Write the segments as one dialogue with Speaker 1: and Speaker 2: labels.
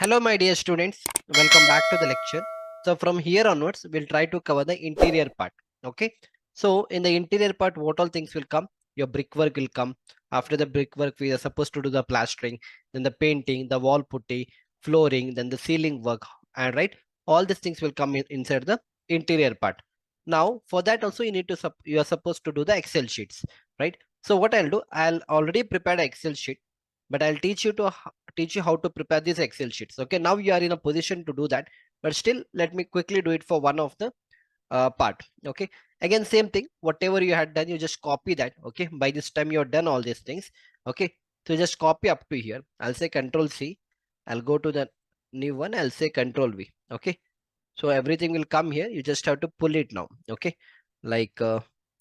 Speaker 1: Hello my dear students, welcome back to the lecture. So from here onwards, we'll try to cover the interior part. Okay. So in the interior part, what all things will come? Your brickwork will come. After the brickwork, we are supposed to do the plastering, then the painting, the wall putty, flooring, then the ceiling work, and right, all these things will come inside the interior part. Now for that also you are supposed to do the Excel sheets, right? So what I'll do, I'll already prepared an Excel sheet, but I'll teach you how to prepare these Excel sheets. Okay, now you are in a position to do that, but still let me quickly do it for one of the part. Okay, again same thing, whatever you had done, you just copy that. Okay, by this time you're done all these things. Okay, so just copy up to here. I'll say Control C, I'll go to the new one, I'll say Control V. Okay, so everything will come here, you just have to pull it now. Okay, like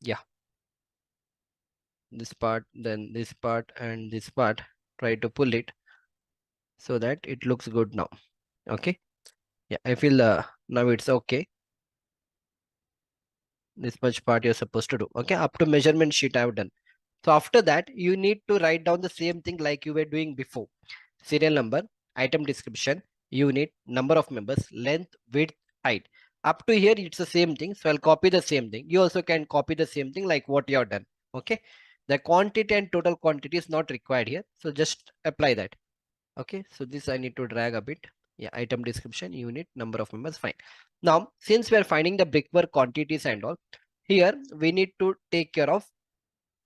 Speaker 1: yeah, this part, then this part, and this part, try to pull it so that it looks good now. Okay, yeah, I feel now it's okay. This much part you're supposed to do. Okay, up to measurement sheet I have done. So after that, you need to write down the same thing like you were doing before. Serial number, item description, unit, number of members, length, width, height. Up to here, it's the same thing. So I'll copy the same thing. You also can copy the same thing like what you have done. Okay, the quantity and total quantity is not required here. So just apply that. Okay, so this I need to drag a bit. Yeah, item description, unit, number of members, fine. Now since we are finding the brickwork quantities and all, here we need to take care of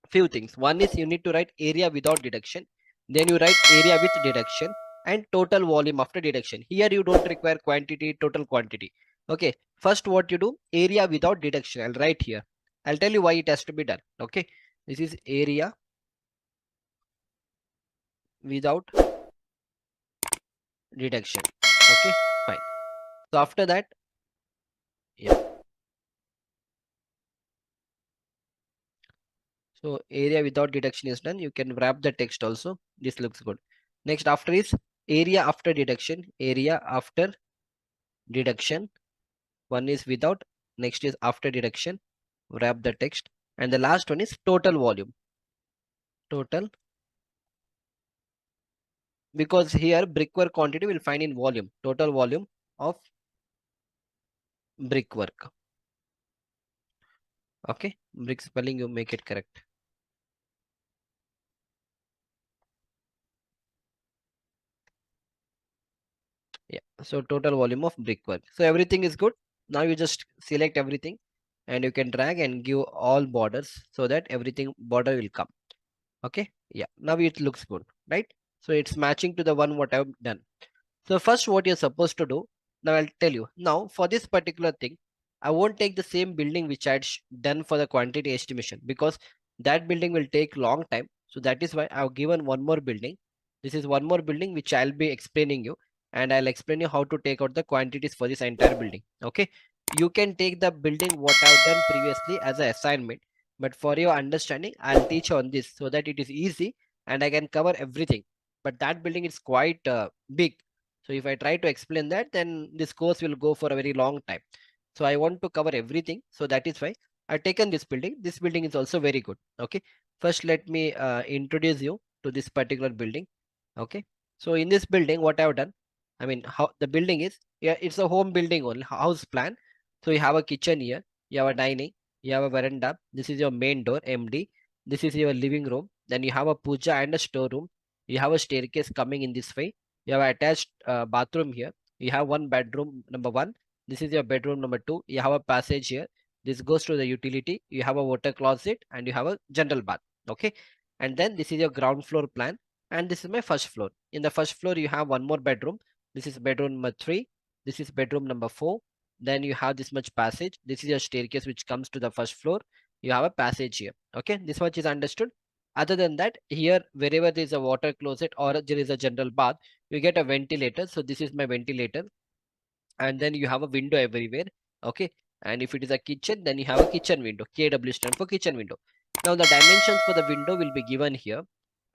Speaker 1: few things. One is you need to write area without deduction, then you write area with deduction, and total volume after deduction. Here you don't require quantity, total quantity. Okay, first what you do, area without deduction, I'll write here. I'll tell you why it has to be done. Okay, this is area without deduction. Okay, fine. So after that, yeah, so area without deduction is done. You can wrap the text also. This looks good. Next after is area after deduction. Area after deduction. One is without. Next is after deduction. Wrap the text. And the last one is total volume. Total. Because here brickwork quantity will find in volume. Total volume of brickwork. Okay. Brick spelling you make it correct. Yeah, so total volume of brickwork. So everything is good. Now you just select everything and you can drag and give all borders so that everything border will come. Okay, yeah, now it looks good, right? So it's matching to the one what I've done. So first what you're supposed to do, now I'll tell you. Now for this particular thing, I won't take the same building which I had done for the quantity estimation, because that building will take long time. So that is why I've given one more building. This is one more building which I'll be explaining you, and I'll explain you how to take out the quantities for this entire building. Okay, you can take the building what I've done previously as an assignment, but for your understanding I'll teach on this so that it is easy and I can cover everything. But that building is quite big, so if I try to explain that, then this course will go for a very long time. So I want to cover everything. So that is why I've taken this building. This building is also very good. Okay, first let me introduce you to this particular building. Okay, so in this building what I've done, I mean how the building is, yeah, it's a home building only, house plan. So you have a kitchen here, you have a dining, you have a veranda, this is your main door, MD, this is your living room, then you have a puja and a storeroom, you have a staircase coming in this way, you have attached bathroom here, you have one bedroom number one, this is your bedroom number two, you have a passage here, this goes to the utility, you have a water closet, and you have a general bath. Okay, and then this is your ground floor plan, and this is my first floor. In the first floor you have one more bedroom, this is bedroom number three, this is bedroom number four, then you have this much passage, this is your staircase which comes to the first floor, you have a passage here. Okay, this much is understood. Other than that, here wherever there is a water closet or there is a general bath, you get a ventilator. So this is my ventilator, and then you have a window everywhere. Okay, and if it is a kitchen, then you have a kitchen window. KW stand for kitchen window. Now the dimensions for the window will be given here.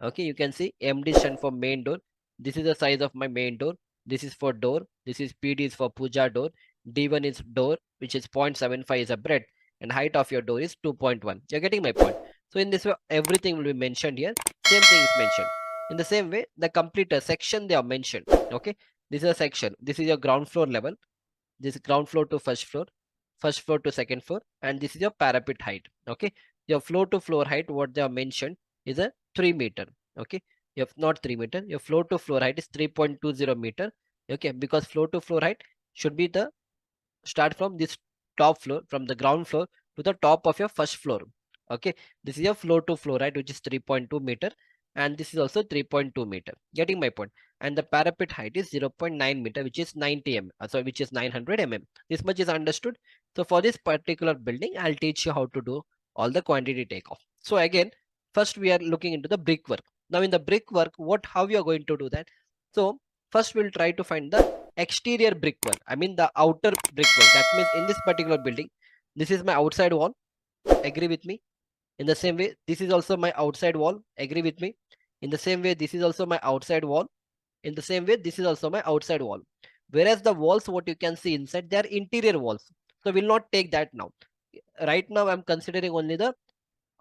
Speaker 1: Okay, you can see MD stand for main door. This is the size of my main door. This is for door. This is PD is for puja door. D1 is door, which is 0.75 is a breadth, and height of your door is 2.1. You're getting my point. So in this way, everything will be mentioned here. Same thing is mentioned. In the same way, the complete section they are mentioned. Okay, This is a section. This is your ground floor level. This is ground floor to first floor to second floor, and this is your parapet height. Okay, your floor to floor height, what they have mentioned is a 3 meter. Okay, you have not 3 meter. Your floor to floor height is 3.20 meter. Okay, because floor to floor height should be the start from this top floor, from the ground floor to the top of your first floor. Okay, this is your floor to floor height, which is 3.2 meter, and this is also 3.2 meter. Getting my point? And the parapet height is 0.9 meter, which is 90 mm, which is 900 mm. This much is understood. So for this particular building, I'll teach you how to do all the quantity takeoff. So again, first we are looking into the brickwork. Now in the brickwork, how we are going to do that? So first we'll try to find the exterior brickwork. I mean the outer brickwork. That means in this particular building, this is my outside wall. Agree with me? In the same way, this is also my outside wall. Agree with me? In the same way, this is also my outside wall. In the same way, this is also my outside wall. Whereas the walls, what you can see inside, they are interior walls. So we'll not take that now. Right now, I'm considering only the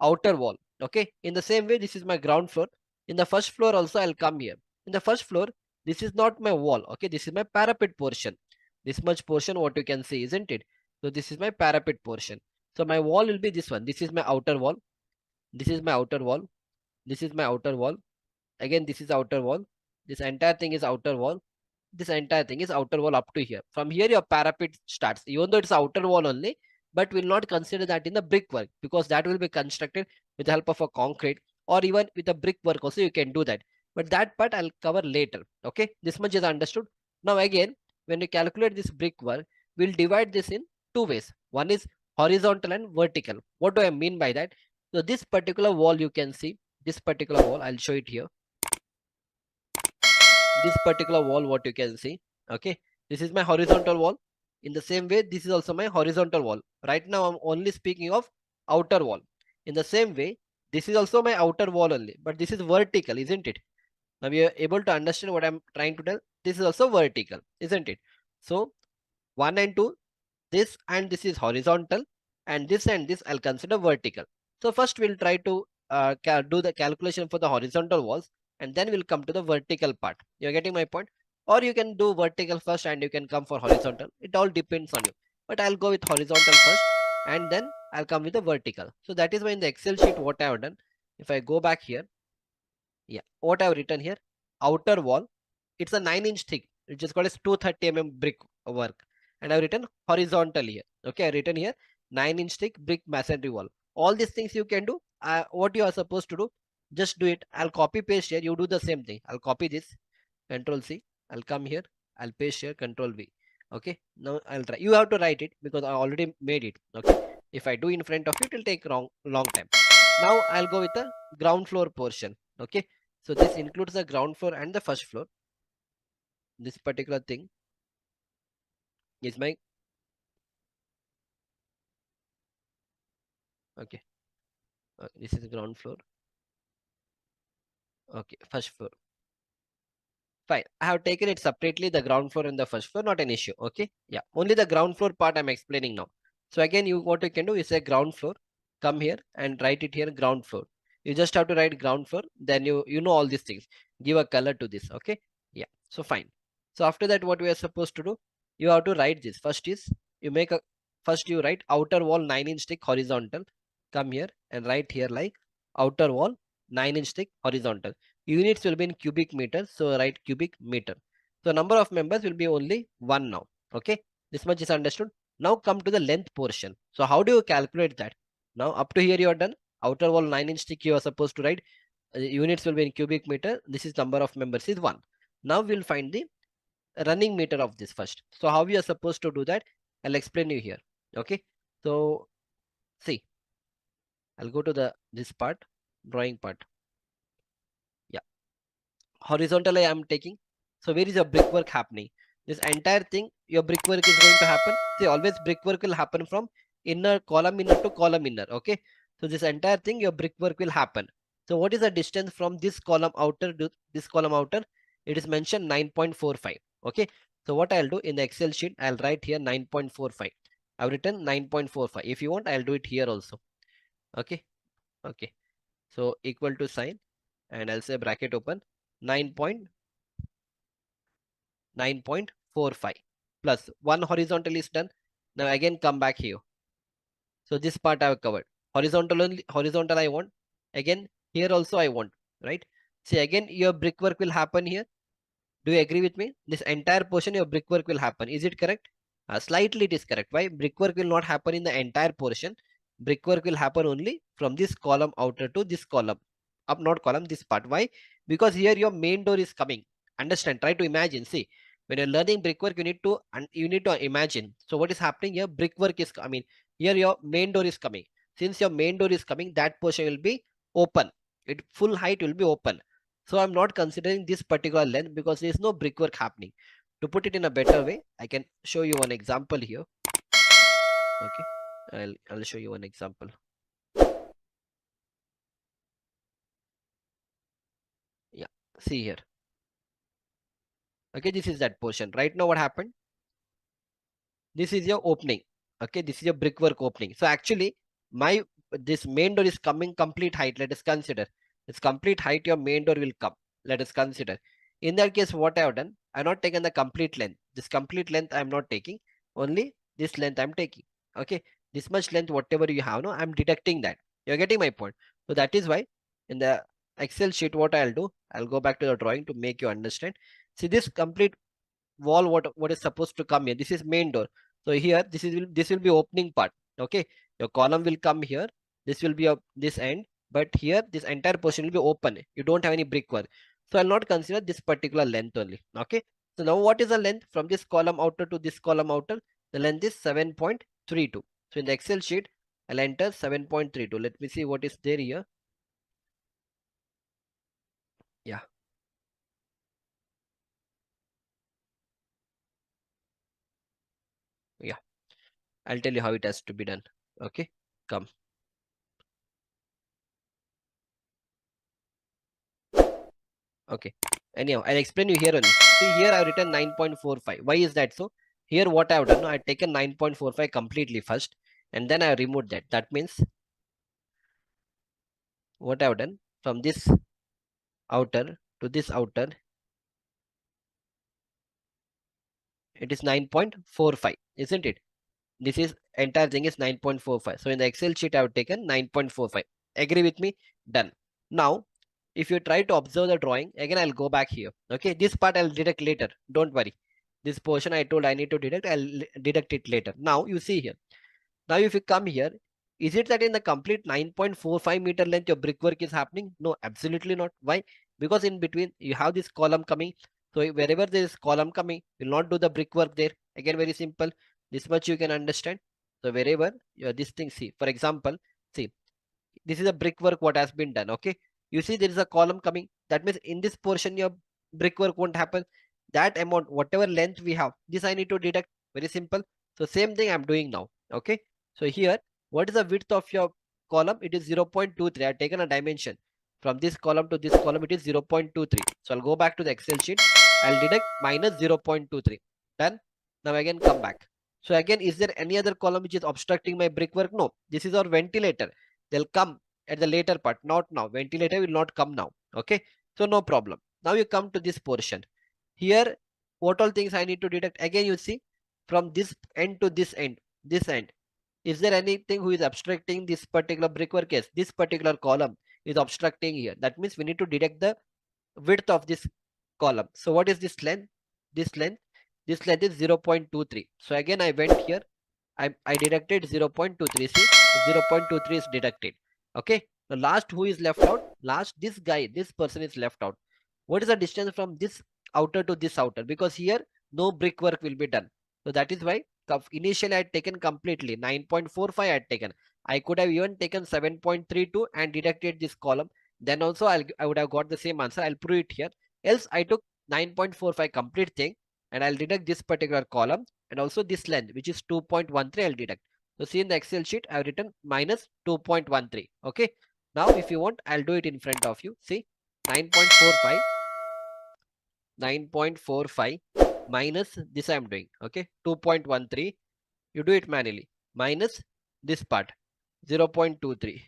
Speaker 1: outer wall. Okay. In the same way, this is my ground floor. In the first floor also, I'll come here. In the first floor, this is not my wall. Okay. This is my parapet portion. This much portion, what you can see, isn't it? So this is my parapet portion. So my wall will be this one. This is my outer wall. This is my outer wall. This is my outer wall. Again, this is outer wall. This entire thing is outer wall. This entire thing is outer wall up to here. From here, your parapet starts. Even though it's outer wall only, but we'll not consider that in the brickwork, because that will be constructed with the help of a concrete, or even with a brickwork also you can do that. But that part I'll cover later. Okay, this much is understood. Now again, when we calculate this brickwork, we'll divide this in two ways. One is horizontal and vertical. What do I mean by that? So this particular wall, you can see this particular wall. I'll show it here. This particular wall, what you can see. Okay, this is my horizontal wall. In the same way, this is also my horizontal wall. Right now I'm only speaking of outer wall. In the same way, this is also my outer wall only, but this is vertical, isn't it? Now we are able to understand what I'm trying to tell. This is also vertical, isn't it? So 1 and 2, this and this is horizontal, and this I'll consider vertical. So first we'll try to do the calculation for the horizontal walls, and then we'll come to the vertical part. You're getting my point? Or you can do vertical first and you can come for horizontal. It all depends on you. But I'll go with horizontal first, and then I'll come with the vertical. So that is why in the Excel sheet what I have done. If I go back here, yeah, what I have written here, outer wall, it's a 9-inch thick. It's just called as 230 brick work, and I've written horizontal here. Okay, I've written here 9-inch thick brick masonry wall. All these things you can do. What you are supposed to do, just do it. I'll copy paste here. You do the same thing. I'll copy this, Control C. I'll come here. I'll paste here, Control V. Okay, now I'll try. You have to write it because I already made it. Okay, if I do in front of it, it'll take long time. Now I'll go with the ground floor portion. Okay, so this includes the ground floor and the first floor. This particular thing is my, okay, this is the ground floor. Okay, first floor. Fine, I have taken it separately, the ground floor and the first floor, not an issue. Okay, yeah, only the ground floor part I'm explaining now. So again, what you can do is say ground floor, come here and write it here, ground floor. You just have to write ground floor, then you know all these things. Give a color to this. Okay, yeah, so fine. So after that, what we are supposed to do, you have to write this. First is you make a, first you write outer wall 9-inch thick horizontal. Come here and write here like outer wall 9-inch thick horizontal. Units will be in cubic meters, so write cubic meter. So number of members will be only 1 now. Okay, this much is understood. Now come to the length portion. So how do you calculate that? Now up to here you are done. Outer wall 9-inch thick, you are supposed to write units will be in cubic meter. This is number of members is 1. Now we'll find the running meter of this first. So how we are supposed to do that, I'll explain you here. Okay, so see, I'll go to the this part, drawing part. Yeah, horizontally I am taking. So where is your brickwork happening? This entire thing, your brickwork is going to happen. See, always brickwork will happen from inner to column inner. Okay, so this entire thing, your brickwork will happen. So what is the distance from this column outer to this column outer? It is mentioned 9.45. Okay, so what I'll do in the Excel sheet, I'll write here 9.45. I've written 9.45. If you want, I'll do it here also. Okay, okay, so equal to sign, and I'll say bracket open 9. 9.45 plus 1 horizontal is done. Now again come back here. So this part I have covered. Horizontal only, horizontal I want. Again here also I want, right? See, again your brickwork will happen here. Do you agree with me? This entire portion your brickwork will happen. Is it correct? Slightly it is correct. Why? Brickwork will not happen in the entire portion. Brickwork will happen only from this column outer to this column. Up, not column, this part. Why? Because here your main door is coming. Understand? Try to imagine. See, when you're learning brickwork, you need to imagine. So what is happening here? Brickwork is, here your main door is coming. Since your main door is coming, that portion will be open. It full height will be open. So I'm not considering this particular length because there is no brickwork happening. To put it in a better way, I can show you one example here. Okay, I'll show you one example. Yeah, see here. Okay, this is that portion. Right now what happened? This is your opening. Okay, this is your brickwork opening. So actually this main door is coming complete height. Let us consider its complete height. Your main door will come. Let us consider. In that case, what I have done, I have not taken the complete length. This complete length I am not taking. Only this length I am taking. Okay, this much length, whatever you have, no, I am deducting that. You're getting my point. So that is why in the Excel sheet, what I'll do, I'll go back to the drawing to make you understand. See this complete wall, what is supposed to come here? This is main door. So here this will be opening part. Okay, your column will come here. This will be this end, but here this entire portion will be open. You don't have any brickwork. So I'll not consider this particular length only. Okay. So now what is the length from this column outer to this column outer? The length is 7.32. So in the Excel sheet, I'll enter 7.32. Let me see what is there here. Yeah. Yeah. I'll tell you how it has to be done. Okay. Come. Okay. Anyhow, I'll explain you here only. See here I've written 9.45. Why is that so? Here what I've done, I've taken 9.45 completely first and then I removed that. That means what I've done from this outer to this outer, it is 9.45, isn't it? This is entire thing is 9.45. So in the Excel sheet I've taken 9.45. Agree with me? Done. Now if you try to observe the drawing, again I'll go back here. Okay, this part I'll deduct later. Don't worry. This portion I told I need to deduct, I'll deduct it later. Now you see here. Now if you come here, is it that in the complete 9.45 meter length your brickwork is happening? No, absolutely not. Why? Because in between you have this column coming. So wherever there is column coming, you'll not do the brickwork there. Again, very simple. This much you can understand. So wherever this thing, see, for example, see, this is a brickwork what has been done. Okay, you see there is a column coming. That means in this portion your brickwork won't happen. That amount, whatever length we have, this I need to deduct. Very simple. So same thing I'm doing now. Okay, so here what is the width of your column? It is 0.23. I have taken a dimension from this column to this column. It is 0.23. So I'll go back to the Excel sheet. I'll deduct minus 0.23. Done. Now again come back. So again, is there any other column which is obstructing my brickwork? No, this is our ventilator. They'll come at the later part, not now. Ventilator will not come now. Okay, so no problem. Now you come to this portion. Here what all things I need to deduct? Again you see from this end to this end, is there anything who is obstructing this particular brickwork? Yes, this particular column is obstructing here. That means we need to deduct the width of this column. So what is this length? This length is 0.23. So again I went here, I deducted 0.23. See, 0.23 is deducted. Okay, the last who is left out? Last, this guy, this person is left out. What is the distance from this outer to this outer? Because here no brickwork will be done. So that is why initially I had taken completely 9.45 I had taken. I could have even taken 7.32 and deducted this column. Then also I would have got the same answer. I'll prove it here. Else I took 9.45 complete thing and I'll deduct this particular column and also this length which is 2.13 I'll deduct. So see in the Excel sheet I've written minus 2.13. Okay. Now if you want I'll do it in front of you. See 9.45 minus this I am doing. Okay, 2.13. You do it manually. Minus this part 0.23.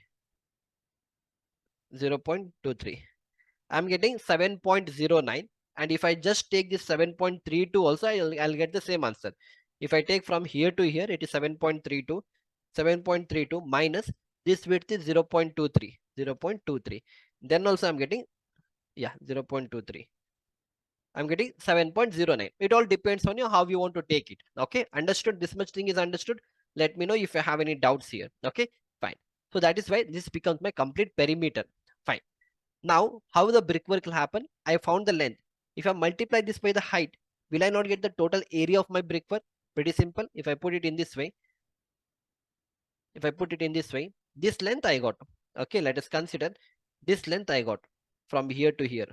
Speaker 1: I'm getting 7.09. and if I just take this 7.32 also, I'll get the same answer. If I take from here to here, it is 7.32. 7.32 minus this width is 0.23. 0.23. Then also I'm getting, yeah, 0.23. I'm getting 7.09. It all depends on you how you want to take it. Okay, understood? This much thing is understood. Let me know if you have any doubts here. Okay, fine. So that is why this becomes my complete perimeter. Fine. Now, how the brickwork will happen? I found the length. If I multiply this by the height, will I not get the total area of my brickwork? Pretty simple. If I put it in this way, this length I got. Okay, let us consider this length I got from here to here.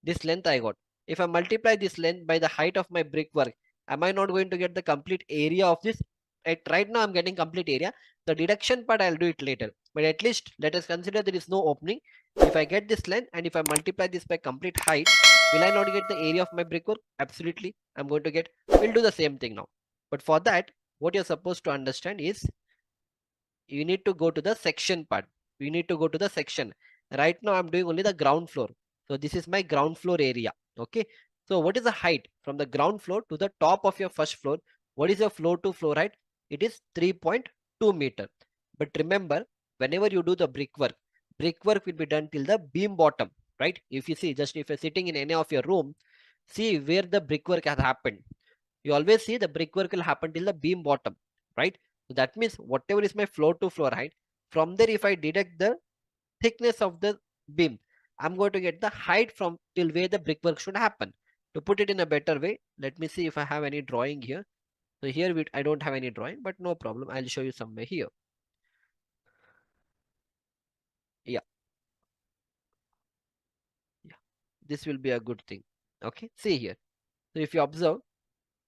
Speaker 1: This length I got. If I multiply this length by the height of my brickwork, am I not going to get the complete area of this? Right now I'm getting complete area. The deduction part I'll do it later. But at least let us consider there is no opening. If I get this length and if I multiply this by complete height, will I not get the area of my brickwork? Absolutely. I'm going to get. We'll do the same thing now. But for that, what you're supposed to understand is you need to go to the section part. You need to go to the section. Right now I'm doing only the ground floor. So this is my ground floor area. Okay. So what is the height from the ground floor to the top of your first floor? What is your floor to floor height? It is 3.2 meter. But remember, whenever you do the brickwork will be done till the beam bottom, right? If you see, just if you're sitting in any of your room, see where the brickwork has happened. You always see the brickwork will happen till the beam bottom, right? So that means whatever is my floor to floor height, from there if I deduct the thickness of the beam, I'm going to get the height from till where the brickwork should happen. To put it in a better way, let me see if I have any drawing here. So here I don't have any drawing, but no problem. I'll show you somewhere here. Yeah, yeah. This will be a good thing. Okay, see here. So if you observe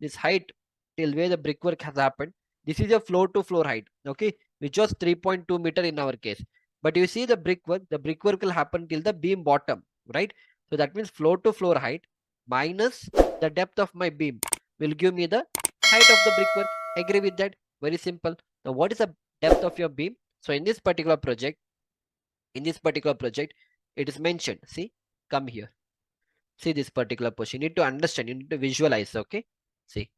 Speaker 1: this height till where the brickwork has happened, this is a floor to floor height. Okay, which was 3.2 meter in our case. But you see the brickwork will happen till the beam bottom, right? So that means floor to floor height minus the depth of my beam will give me the height of the brickwork. Agree with that? Very simple. Now what is the depth of your beam? So in this particular project, it is mentioned. See, come here. See this particular portion. You need to understand, you need to visualize. Okay, see,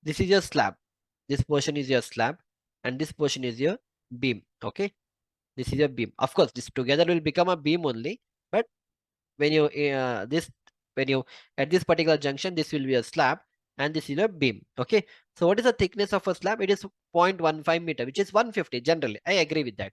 Speaker 1: this is your slab, this portion is your slab, and this portion is your beam. Okay, this is your beam. Of course this together will become a beam only, but when you at this particular junction, this will be a slab and this is a beam. Okay, so what is the thickness of a slab? It is 0.15 meter, which is 150 generally. I agree with that.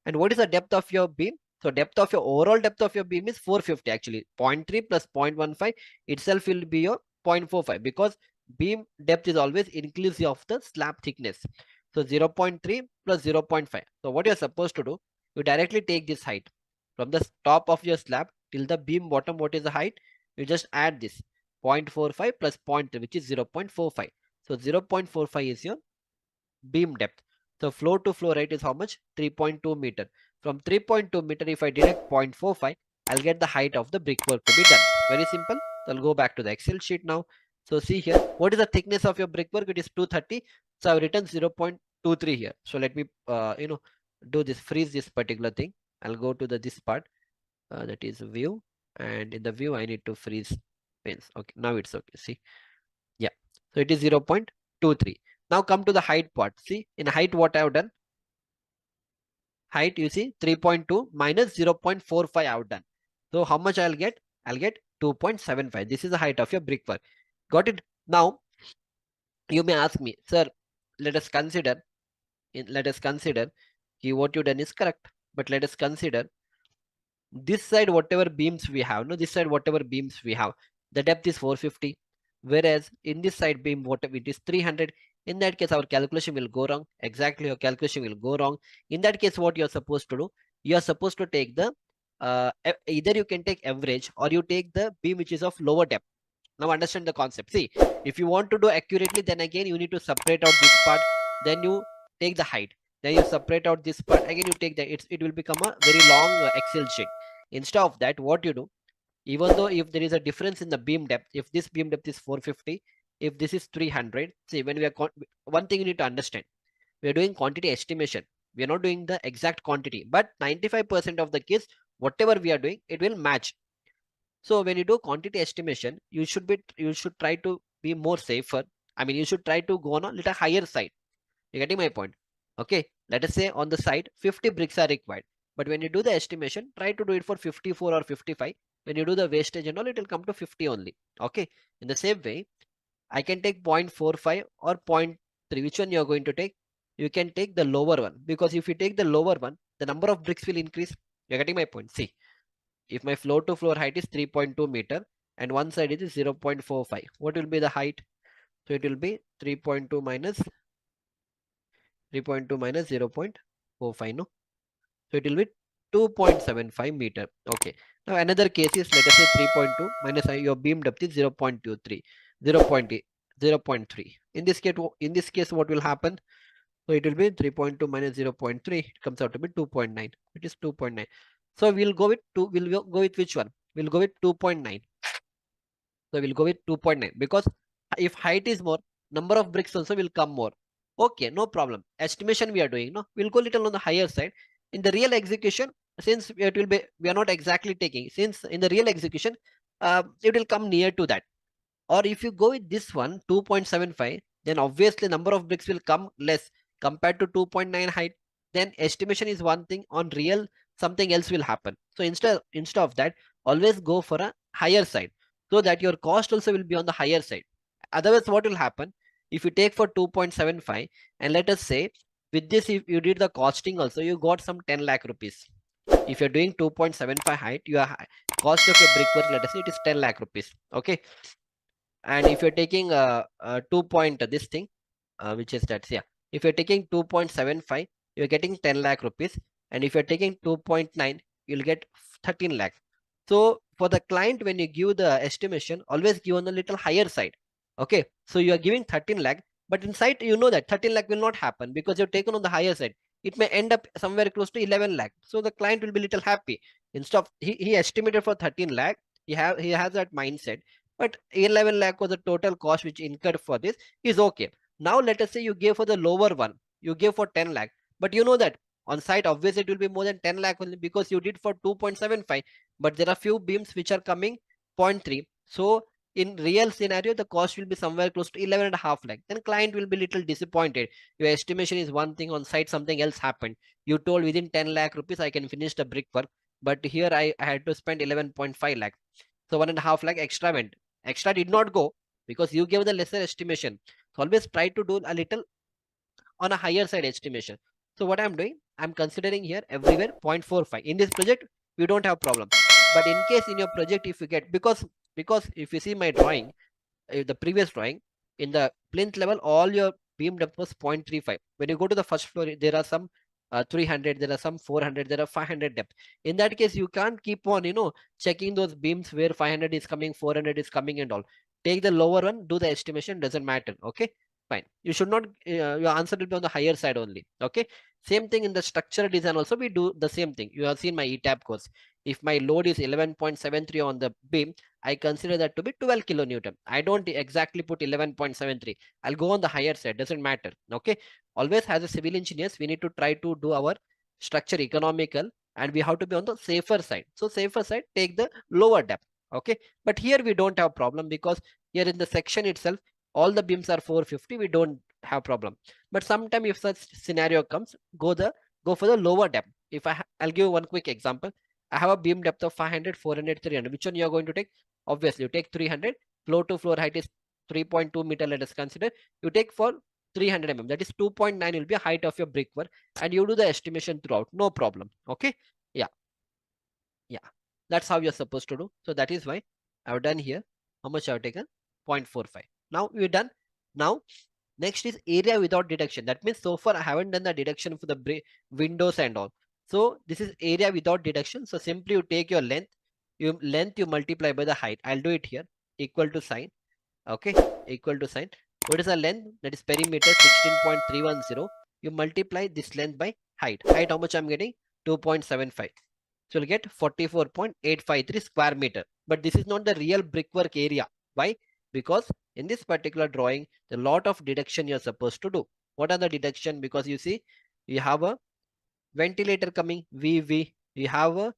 Speaker 1: And what is the depth of your beam? So overall depth of your beam is 450 actually. 0.3 plus 0.15 itself will be your 0.45, because beam depth is always inclusive of the slab thickness. So 0.3 plus 0.5. So what you're supposed to do, you directly take this height from the top of your slab till the beam bottom. What is the height? You just add this 0.45 plus 0.3, which is 0.45. So 0.45 is your beam depth. So floor to floor height is how much? 3.2 meter. From 3.2 meter, if I deduct 0.45, I'll get the height of the brickwork to be done. Very simple. So I'll go back to the Excel sheet now. So see here, what is the thickness of your brickwork? It is 230. So I've written 0.23 here. So let me do this, freeze this particular thing. I'll go to this part, that is view, and in the view I need to freeze pins. Okay, now it's okay. See, yeah, so it is 0.23. Now come to the height part. See, in height what I have done, height you see 3.2 minus 0.45 I have done. So how much I'll get? I'll get 2.75. This is the height of your brickwork. Got it? Now you may ask me, sir, let us consider what you done is correct, but let us consider this side whatever beams we have. No, this side whatever beams we have, the depth is 450, whereas in this side beam whatever it is 300. In that case our calculation will go wrong. Exactly, your calculation will go wrong. In that case what you are supposed to do, you are supposed to take the either you can take average or you take the beam which is of lower depth. Now understand the concept. See, if you want to do accurately, then again you need to separate out this part, then you take the height, then you separate out this part, again you take the, it will become a very long Excel sheet. Instead of that, what you do, even though if there is a difference in the beam depth, if this beam depth is 450, if this is 300, see, when we are one thing you need to understand, we are doing quantity estimation, we are not doing the exact quantity, but 95% of the case whatever we are doing, it will match. So when you do quantity estimation, you should try to be more safer. I mean, you should try to go on a little higher side. You getting my point? Okay. Let us say on the site 50 bricks are required. But when you do the estimation, try to do it for 54 or 55. When you do the wastage and all, it will come to 50 only. Okay. In the same way, I can take 0.45 or zero point 0.3. Which one you are going to take? You can take the lower one, because if you take the lower one, the number of bricks will increase. You're getting my point. See, if my floor to floor height is 3.2 meter and one side is 0.45, what will be the height? So it will be 3.2 minus 0.45, no? So it will be 2.75 meter. Okay. Now another case is, let us say 3.2 minus your beam depth is 0.23, 0.8, 0.3. In this case, what will happen? So it will be 3.2 minus 0.3. It comes out to be 2.9. It is 2.9. So we'll go with two. We'll go with which one? We'll go with 2.9. So we'll go with 2.9, because if height is more, number of bricks also will come more. Okay, no problem. Estimation we are doing, no, we'll go little on the higher side. In the real execution, since it will be, we are not exactly taking, since in the real execution, it will come near to that. Or if you go with this one 2.75, then obviously number of bricks will come less compared to 2.9 height. Then estimation is one thing, on real something else will happen. So instead of that, always go for a higher side, so that your cost also will be on the higher side. Otherwise, what will happen, if you take for 2.75, and let us say with this, if you did the costing also, you got some 10 lakh rupees. If you're doing 2.75 height, your cost of your brickwork, let us say it is 10 lakh rupees. Okay. And if you're taking 2 point this thing, which is that, yeah, if you're taking 2.75, you're getting 10 lakh rupees. And if you're taking 2.9, you'll get 13 lakh. So for the client, when you give the estimation, always give on a little higher side. Okay. So you are giving 13 lakh, but inside, you know that 13 lakh will not happen, because you're taken on the higher side. It may end up somewhere close to 11 lakh. So the client will be little happy. Instead of, he estimated for 13 lakh, he has that mindset, but 11 lakh was the total cost which incurred for this, is okay. Now let us say you gave for the lower one, you gave for 10 lakh, but you know that on site obviously it will be more than 10 lakh only, because you did for 2.75, but there are few beams which are coming 0.3. So in real scenario, the cost will be somewhere close to 11.5 lakh. Then client will be little disappointed. Your estimation is one thing, on site something else happened. You told within 10 lakh rupees I can finish the brickwork, but here I had to spend 11.5 lakh. So 1.5 lakh extra went. Extra did not go, because you gave the lesser estimation. So always try to do a little on a higher side estimation. So what I'm doing, I'm considering here everywhere 0.45. In this project, we don't have problem. But in case in your project, if you get, because if you see my drawing, the previous drawing, in the plinth level, all your beam depth was 0.35. When you go to the first floor, there are some 300, there are some 400, there are 500 depth. In that case, you can't keep on, checking those beams where 500 is coming, 400 is coming and all. Take the lower one, do the estimation, doesn't matter. Okay, fine. You should not, your answer will be on the higher side only. Okay, same thing in the structural design also, we do the same thing. You have seen my ETAP course. If my load is 11.73 on the beam, I consider that to be 12 kilonewton. I don't exactly put 11.73. I'll go on the higher side, doesn't matter. Okay, always as a civil engineers, we need to try to do our structure economical, and we have to be on the safer side. So safer side, take the lower depth. Okay, but here we don't have problem, because here in the section itself, all the beams are 450. We don't have problem. But sometime if such scenario comes, go for the lower depth. If I'll give you one quick example. I have a beam depth of 500, 400, 300. Which one you are going to take? Obviously, you take 300. Floor to floor height is 3.2 meter. Let us consider. You take for 300 mm. That is 2.9 will be a height of your brickwork, and you do the estimation throughout. No problem. Okay. Yeah. Yeah. That's how you're supposed to do. So that is why I've done here. How much I've taken? 0.45. Now we're done. Now next is area without deduction. That means so far I haven't done the deduction for the windows and all. So this is area without deduction. So simply you take your length, you multiply by the height. I'll do it here. Equal to sign. Okay, equal to sign. What is the length? That is perimeter 16.310. You multiply this length by height. Height, how much I'm getting? 2.75. So you'll get 44.853 square meter. But this is not the real brickwork area. Why? Because in this particular drawing, a lot of deduction you're supposed to do. What are the deduction? Because you see, you have a ventilator coming, VV. You have a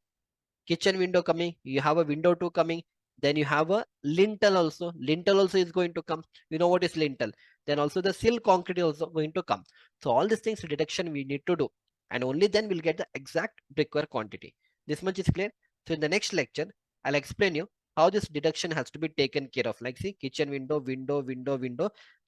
Speaker 1: kitchen window coming, you have a window 2 coming, then you have a lintel also. Lintel also is going to come. You know what is lintel? Then also the sill concrete is also going to come. So all these things deduction we need to do, and only then we'll get the exact brickwork quantity. This much is clear. So in the next lecture, I'll explain you how this deduction has to be taken care of. Like see, kitchen window, window,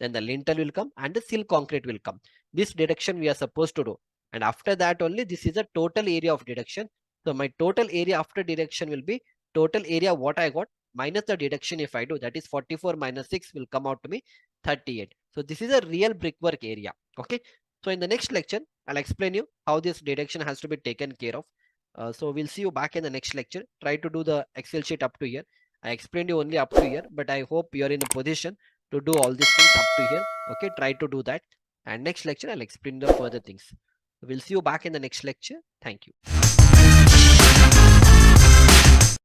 Speaker 1: then the lintel will come and the sill concrete will come. This deduction we are supposed to do, and after that only this is a total area of deduction. So my total area after deduction will be total area what I got minus the deduction if I do, that is 44 minus 6 will come out to me 38. So this is a real brickwork area. Okay. So in the next lecture, I'll explain you how this deduction has to be taken care of. So we'll see you back in the next lecture. Try to do the Excel sheet up to here. I explained you only up to here, but I hope you're in a position to do all these things up to here. Okay, try to do that. And next lecture, I'll explain the further things. We'll see you back in the next lecture. Thank you.